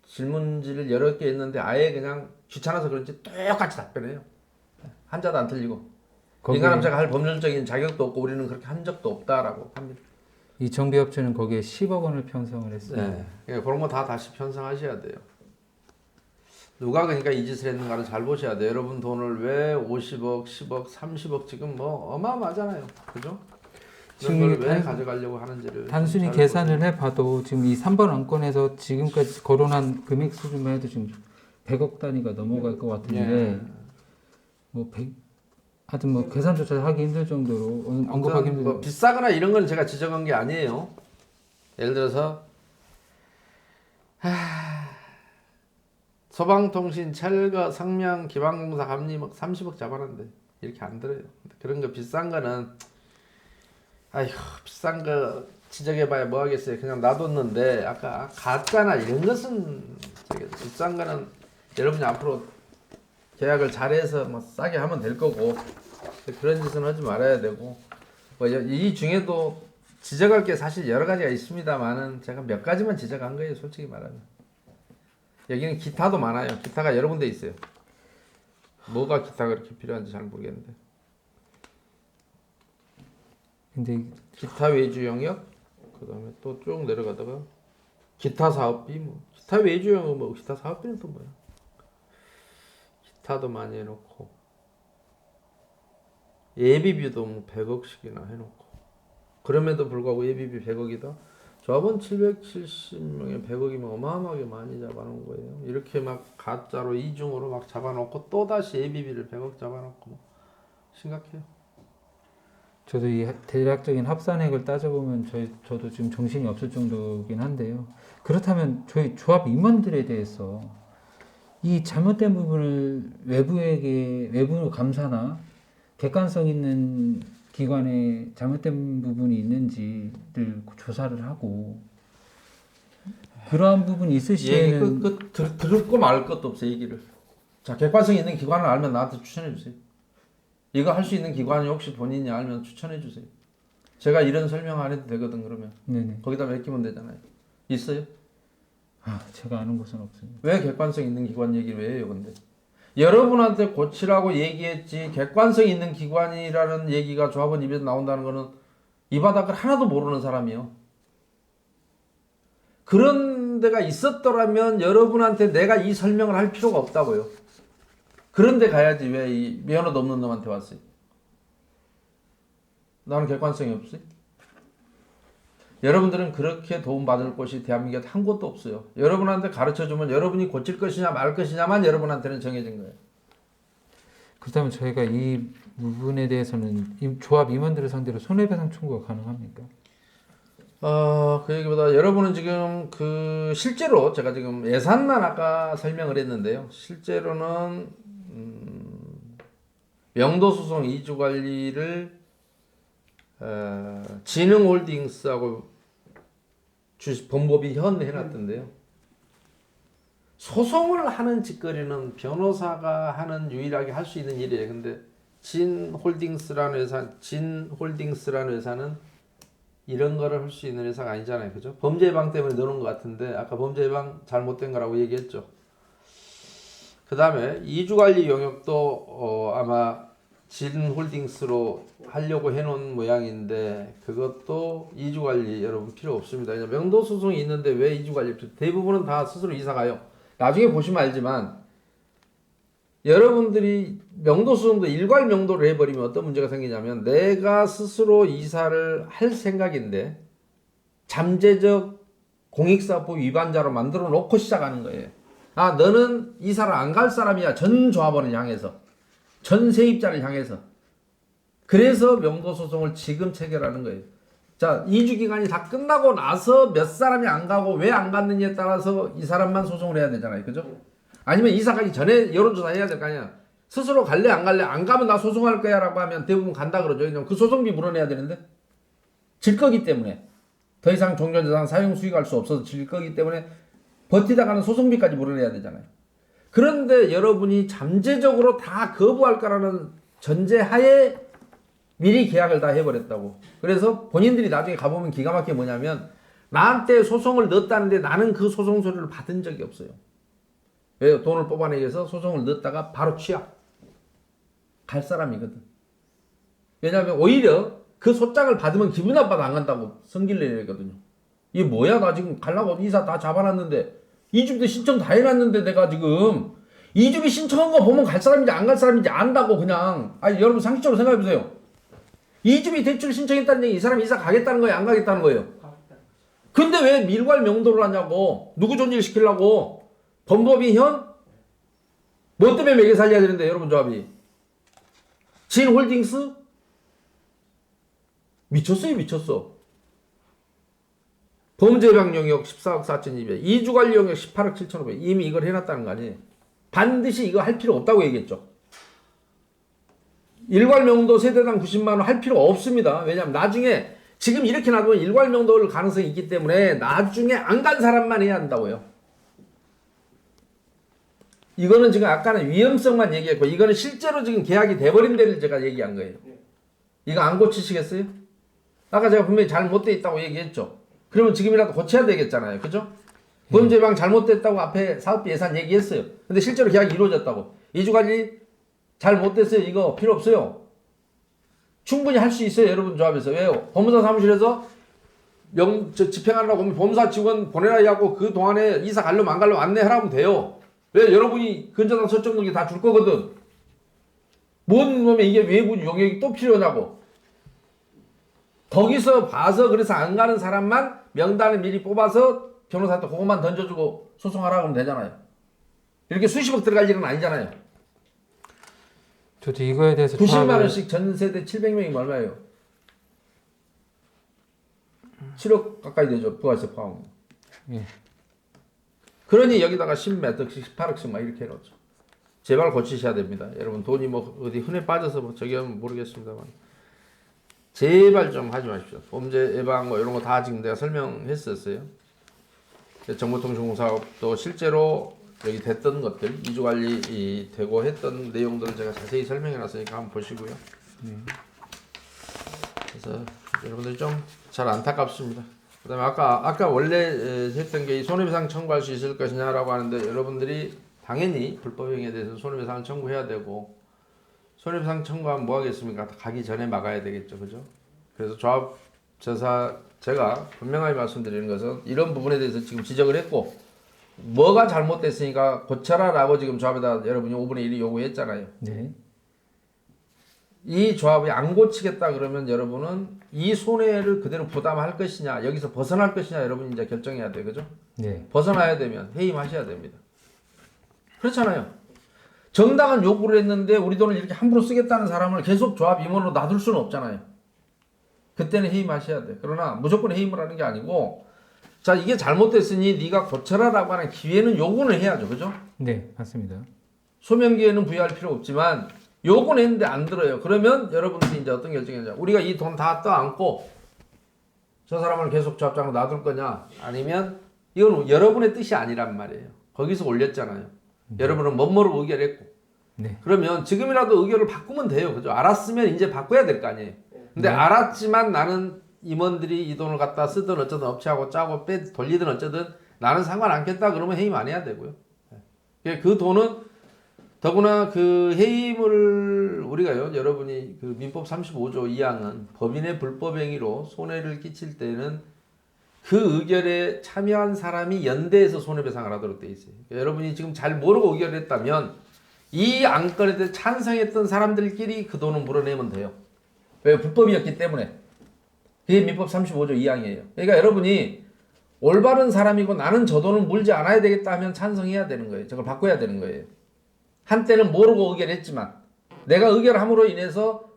질문지를 여러 개 있는데 아예 그냥 귀찮아서 그런지 똑같이 답변해요. 한자도 안 틀리고. 민간 업체가 할 법률적인 자격도 없고 우리는 그렇게 한 적도 없다라고 합니다. 이 정비업체는 거기에 10억 원을 편성을 했습니다. 네. 그러니까 그런 거 다 다시 편성하셔야 돼요. 누가 그러니까 이 짓을 했는가를 잘 보셔야 돼요. 여러분 돈을 왜 50억, 10억, 30억 지금 뭐 어마어마하잖아요. 그죠? 지금 이걸 이게 왜 가져가려고 하는지를 단순히 잘 계산을 해봐도 지금 이 3번 안건에서 지금까지 거론한 금액 수준만 해도 지금 100억 단위가 넘어갈 것 같은데 예. 뭐 100, 하여튼 뭐 계산조차 하기 힘들 정도로 언급하기 힘들 뭐 비싸거나 이런 건 제가 지적한 게 아니에요. 예를 들어서 소방통신, 철거, 성명, 기반공사, 감리 막 30억 잡아놨는데 이렇게 안 들어요. 그런 거 비싼 거는 아휴 비싼 거 지적해봐야 뭐 하겠어요. 그냥 놔뒀는데 아까 가짜나 이런 것은 저기 비싼 거는 여러분이 앞으로 계약을 잘해서 뭐 싸게 하면 될 거고 그런 짓은 하지 말아야 되고 뭐 이 중에도 지적할 게 사실 여러 가지가 있습니다만은 제가 몇 가지만 지적한 거예요. 솔직히 말하면 여기는 기타도 많아요. 기타가 여러 군데 있어요. 뭐가 기타가 그렇게 필요한지 잘 모르겠는데 근데 기타 외주 영역 그 다음에 또 쭉 내려가다가 기타 사업비 뭐 기타 외주 영역 뭐 기타 사업비는 또 뭐야 기타도 많이 해놓고 예비비도 뭐 100억씩이나 해놓고 그럼에도 불구하고 예비비 100억이다. 조합원 770명에 100억이면 어마어마하게 많이 잡아놓은 거예요. 이렇게 막 가짜로 이중으로 막 잡아놓고 또다시 예비비를 100억 잡아놓고 뭐 심각해요. 저도 이 대략적인 합산액을 따져보면 저도 지금 정신이 없을 정도긴 한데요. 그렇다면 저희 조합 임원들에 대해서 이 잘못된 부분을 외부 감사나 객관성 있는 기관에 잘못된 부분이 있는지를 조사를 하고 그러한 부분이 있을 시에는 듣고 말 것도 없어 얘기를. 자 객관성 있는 기관을 알면 나한테 추천해 주세요. 이거 할 수 있는 기관이 혹시 본인이 알면 추천해 주세요. 제가 이런 설명 안 해도 되거든 그러면. 네네. 거기다 맡기면 되잖아요. 있어요? 제가 아는 곳은 없습니다. 왜 객관성 있는 기관 얘기를 왜 해요 근데? 여러분한테 고치라고 얘기했지 객관성 있는 기관이라는 얘기가 조합원 입에서 나온다는 거는 이 바닥을 하나도 모르는 사람이요. 그런 데가 있었더라면 여러분한테 내가 이 설명을 할 필요가 없다고요. 그런 데 가야지 왜 이 면허도 없는 놈한테 왔어요. 나는 객관성이 없어요. 여러분들은 그렇게 도움받을 곳이 대한민국에 한 곳도 없어요. 여러분한테 가르쳐주면 여러분이 고칠 것이냐 말 것이냐만 여러분한테는 정해진 거예요. 그렇다면 저희가 이 부분에 대해서는 조합 임원들을 상대로 손해배상 청구가 가능합니까? 그 얘기보다 여러분은 지금 그 실제로 제가 지금 예산만 아까 설명을 했는데요. 실제로는 명도소송 이주관리를 진흥홀딩스하고 법무법이 현 해놨던데요. 소송을 하는 짓거리는 변호사가 하는 유일하게 할 수 있는 일이에요. 근데 진홀딩스라는 회사는 이런 거를 할 수 있는 회사가 아니잖아요. 그죠? 범죄 예방 때문에 넣는 것 같은데 아까 범죄 예방 잘못된 거라고 얘기했죠. 그 다음에 이주관리 영역도 아마 진홀딩스로 하려고 해놓은 모양인데 그것도 이주관리 여러분 필요 없습니다. 명도소송이 있는데 왜 이주관리 대부분은 다 스스로 이사가요. 나중에 보시면 알지만 여러분들이 명도소송도 일괄 명도를 해버리면 어떤 문제가 생기냐면 내가 스스로 이사를 할 생각인데 잠재적 공익사법 위반자로 만들어 놓고 시작하는 거예요. 너는 이사를 안 갈 사람이야. 전 조합원을 향해서. 전 세입자를 향해서. 그래서 명도소송을 지금 체결하는 거예요. 자, 이주 기간이 다 끝나고 나서 몇 사람이 안 가고 왜 안 갔느냐에 따라서 이 사람만 소송을 해야 되잖아요. 그죠? 아니면 이사 가기 전에 여론조사 해야 될 거 아니야. 스스로 갈래 안 갈래 안 가면 나 소송할 거야 라고 하면 대부분 간다 그러죠. 그 소송비 물어내야 되는데 질 거기 때문에 더 이상 종전재산 사용 수익할 수 없어서 질 거기 때문에 버티다가는 소송비까지 물어내야 되잖아요. 그런데 여러분이 잠재적으로 다 거부할 거라는 전제하에 미리 계약을 다 해버렸다고. 그래서 본인들이 나중에 가보면 기가 막히게 뭐냐면 나한테 소송을 넣었다는데 나는 그 소송 소리를 받은 적이 없어요. 왜요? 돈을 뽑아내기 위해서 소송을 넣었다가 바로 취약. 갈 사람이거든. 왜냐하면 오히려 그 소장을 받으면 기분 나빠도 안 간다고 성질 내거든요. 이게 뭐야? 나 지금 가려고 이사 다 잡아놨는데 이주비 신청 다 해놨는데 내가 지금 이주비 신청한 거 보면 갈 사람인지 안 갈 사람인지 안다고 그냥. 아니 여러분 상식적으로 생각해 보세요. 이주비 대출 신청했다는 얘기 이 사람이 이사 가겠다는 거예요? 안 가겠다는 거예요? 근데 왜 밀괄 명도를 하냐고. 누구 존재를 시키려고. 범법인 현? 뭐 때문에 매개 살려야 되는데 여러분 조합이. 진홀딩스? 미쳤어요 미쳤어. 범죄방 영역 14억 4,200, 이주관리 영역 18억 7,500. 이미 이걸 해놨다는 거 아니에요. 반드시 이거 할 필요 없다고 얘기했죠. 일괄명도 세대당 90만 원 할 필요 없습니다. 왜냐하면 나중에 지금 이렇게 놔두면 일괄명도를 가능성이 있기 때문에 나중에 안 간 사람만 해야 한다고요. 이거는 지금 아까는 위험성만 얘기했고 이거는 실제로 지금 계약이 돼버린 데를 제가 얘기한 거예요. 이거 안 고치시겠어요? 아까 제가 분명히 잘못돼 있다고 얘기했죠. 그러면 지금이라도 고쳐야 되겠잖아요. 그죠? 범죄방 잘못됐다고 앞에 사업비 예산 얘기했어요. 근데 실제로 계약이 이루어졌다고. 이주관리 잘못됐어요. 이거 필요 없어요. 충분히 할 수 있어요. 여러분 조합에서. 왜요? 법무사 사무실에서 집행하려고 하면 법무사 직원 보내라 하고 그 동안에 이사 가려면 안 가려면 안내하라면 돼요. 왜? 여러분이 근저당 설정 등기 다 줄 거거든. 뭔 놈에 이게 외부 용역이 또 필요하냐고. 거기서 봐서 그래서 안 가는 사람만 명단을 미리 뽑아서 변호사한테 그것만 던져주고 소송하라고 하면 되잖아요. 이렇게 수십억 들어갈 일은 아니잖아요. 저도 이거에 대해서 90만 원씩 전 세대 700명이면 얼마예요? 7억 가까이 되죠. 부가세 포함. 예. 그러니 여기다가 10몇 억씩 18억씩 막 이렇게 해놓죠. 제발 고치셔야 됩니다. 여러분 돈이 뭐 어디 흔해 빠져서 뭐 저기 하면 모르겠습니다만 제발 좀 하지 마십시오. 범죄 예방 뭐 이런 거 다 지금 내가 설명했었어요. 정보통신공사업도 실제로 여기 됐던 것들 이주관리 되고 했던 내용들을 제가 자세히 설명해 놨으니까 한번 보시고요. 그래서 여러분들이 좀 잘 안타깝습니다. 그 다음에 아까 원래 했던 게 이 손해배상 청구할 수 있을 것이냐라고 하는데 여러분들이 당연히 불법행위에 대해서 손해배상을 청구해야 되고 손해배상 청구하면 뭐 하겠습니까? 가기 전에 막아야 되겠죠. 그죠? 그래서 제가 분명하게 말씀드리는 것은 이런 부분에 대해서 지금 지적을 했고 뭐가 잘못됐으니까 고쳐라라고 지금 조합에다 여러분이 5분의 1이 요구했잖아요. 네. 이 조합이 안 고치겠다 그러면 여러분은 이 손해를 그대로 부담할 것이냐 여기서 벗어날 것이냐 여러분이 이제 결정해야 돼요. 그죠? 네. 벗어나야 되면 해임하셔야 됩니다. 그렇잖아요. 정당한 요구를 했는데 우리 돈을 이렇게 함부로 쓰겠다는 사람을 계속 조합 임원으로 놔둘 수는 없잖아요. 그때는 해임하셔야 돼. 그러나 무조건 해임을 하는 게 아니고 자 이게 잘못됐으니 네가 고쳐라라고 하는 기회는 요구는 해야죠. 그죠? 네, 맞습니다. 소명 기회는 부여할 필요 없지만 요구는 했는데 안 들어요. 그러면 여러분들이 이제 어떤 결정이냐. 우리가 이 돈 다 떠안고 저 사람을 계속 조합장으로 놔둘 거냐 아니면 이건 여러분의 뜻이 아니란 말이에요. 거기서 올렸잖아요. 여러분은 멋모르고 의결했고 네. 그러면 지금이라도 의견을 바꾸면 돼요. 그죠? 알았으면 이제 바꿔야 될 거 아니에요. 근데 네. 알았지만 나는 임원들이 이 돈을 갖다 쓰든 어쩌든 업체하고 짜고 돌리든 어쩌든 나는 상관 않겠다 그러면 해임 안 해야 되고요. 그 돈은 더구나 그 해임을 우리가요 여러분이 그 민법 35조 2항은 법인의 불법행위로 손해를 끼칠 때는 그 의결에 참여한 사람이 연대해서 손해배상을 하도록 돼 있어요. 그러니까 여러분이 지금 잘 모르고 의결했다면 이 안건에 대해 찬성했던 사람들끼리 그 돈을 물어내면 돼요. 왜? 불법이었기 때문에. 그게 민법 35조 2항이에요. 그러니까 여러분이 올바른 사람이고 나는 저 돈을 물지 않아야 되겠다 하면 찬성해야 되는 거예요. 저걸 바꿔야 되는 거예요. 한때는 모르고 의결했지만 내가 의결함으로 인해서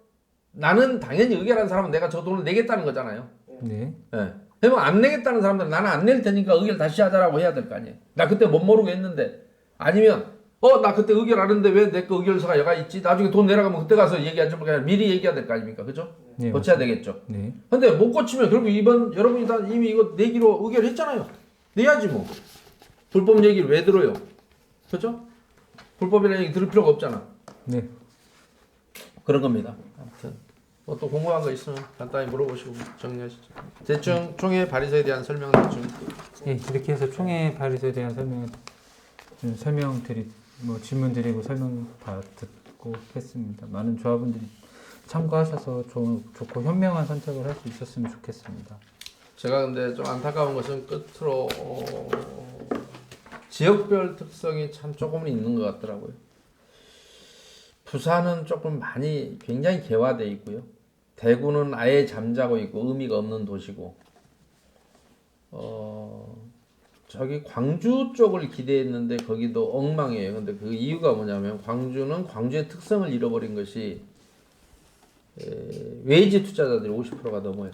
나는 당연히 의결한 사람은 내가 저 돈을 내겠다는 거잖아요. 네. 예. 그러면 안 내겠다는 사람들은 나는 안 낼 테니까 의결 다시 하자라고 해야 될 거 아니에요. 나 그때 못 모르고 했는데 아니면 나 그때 의결 안 했는데 왜 내 거 의결서가 여가 있지? 나중에 돈 내라가면 그때 가서 얘기하지 말고 미리 얘기해야 될 거 아닙니까? 그죠? 네, 고쳐야 되겠죠. 네. 근데 못 고치면 결국 이번 여러분이 다 이미 이거 내기로 의결했잖아요. 내야지 뭐. 불법 얘기를 왜 들어요? 그죠? 불법이라는 얘기 들을 필요가 없잖아. 네. 그런 겁니다. 아무튼 뭐 또 궁금한 거 있으면 간단히 물어보시고 정리하시죠. 대충 총회 발의서에 대한 설명은 대충. 예, 이렇게 해서 총회 발의서에 대한 설명 드리 뭐 질문 드리고 설명 다 듣고 했습니다. 많은 조합원들이 참고하셔서 좋고 현명한 선택을 할 수 있었으면 좋겠습니다. 제가 근데 좀 안타까운 것은 끝으로 지역별 특성이 참 조금은 있는 것 같더라고요. 부산은 조금 많이 굉장히 개화돼 있고요. 대구는 아예 잠자고 있고 의미가 없는 도시고, 저기 광주 쪽을 기대했는데 거기도 엉망이에요. 근데 그 이유가 뭐냐면 광주는 광주의 특성을 잃어버린 것이 외지 투자자들이 50%가 넘어요.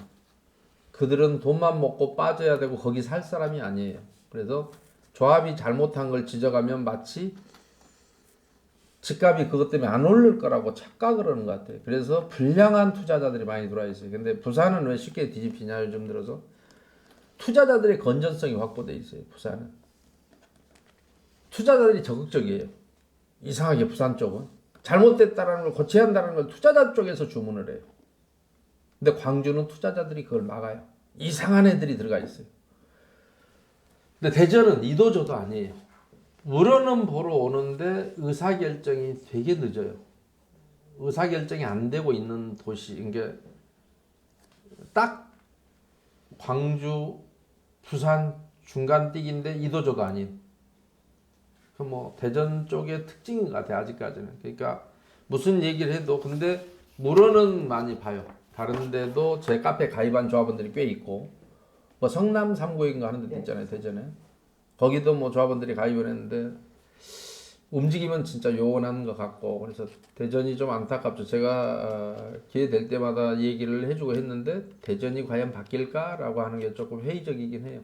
그들은 돈만 먹고 빠져야 되고 거기 살 사람이 아니에요. 그래서 조합이 잘못한 걸 지적하면 마치 집값이 그것 때문에 안 오를 거라고 착각을 하는 것 같아요. 그래서 불량한 투자자들이 많이 들어와 있어요. 근데 부산은 왜 쉽게 뒤집히냐 요즘 들어서 투자자들의 건전성이 확보돼 있어요. 부산은 투자자들이 적극적이에요. 이상하게 부산 쪽은 잘못됐다라는 걸 고쳐야 한다는 걸 투자자 쪽에서 주문을 해요. 근데 광주는 투자자들이 그걸 막아요. 이상한 애들이 들어가 있어요. 근데 대전은 이도저도 아니에요. 물어는 보러 오는데 의사결정이 되게 늦어요. 의사결정이 안 되고 있는 도시. 이게 딱 광주, 부산 중간뛰기인데 이도저도 아닌. 그 뭐 대전 쪽의 특징인 것 같아요. 아직까지는. 그러니까 무슨 얘기를 해도 근데 물어는 많이 봐요. 다른 데도 제 카페 가입한 조합원들이 꽤 있고 뭐 성남 3구인가 하는 데 있잖아요. 대전에. 거기도 뭐 조합원들이 가입을 했는데 움직임은 진짜 요원한 것 같고 그래서 대전이 좀 안타깝죠. 제가 기회 될 때마다 얘기를 해주고 했는데 대전이 과연 바뀔까라고 하는 게 조금 회의적이긴 해요.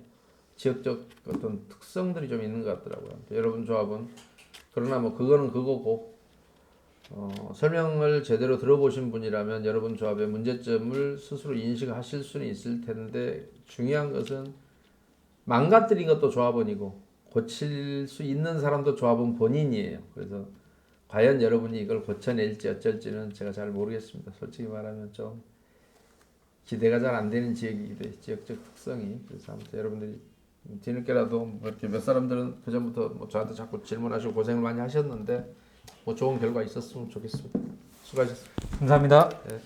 지역적 어떤 특성들이 좀 있는 것 같더라고요. 여러분 조합은 그러나 뭐 그거는 그거고 설명을 제대로 들어보신 분이라면 여러분 조합의 문제점을 스스로 인식하실 수는 있을 텐데 중요한 것은 망가뜨린 것도 조합원이고 고칠 수 있는 사람도 조합원 본인이에요. 그래서 과연 여러분이 이걸 고쳐낼지 어쩔지는 제가 잘 모르겠습니다. 솔직히 말하면 좀 기대가 잘 안 되는 지역이기도 해요. 지역적 특성이. 그래서 아무튼 여러분들이 뒤늦게라도 뭐 이렇게 몇 사람들은 그전부터 뭐 저한테 자꾸 질문하시고 고생을 많이 하셨는데 뭐 좋은 결과 있었으면 좋겠습니다. 수고하셨습니다. 감사합니다. 네.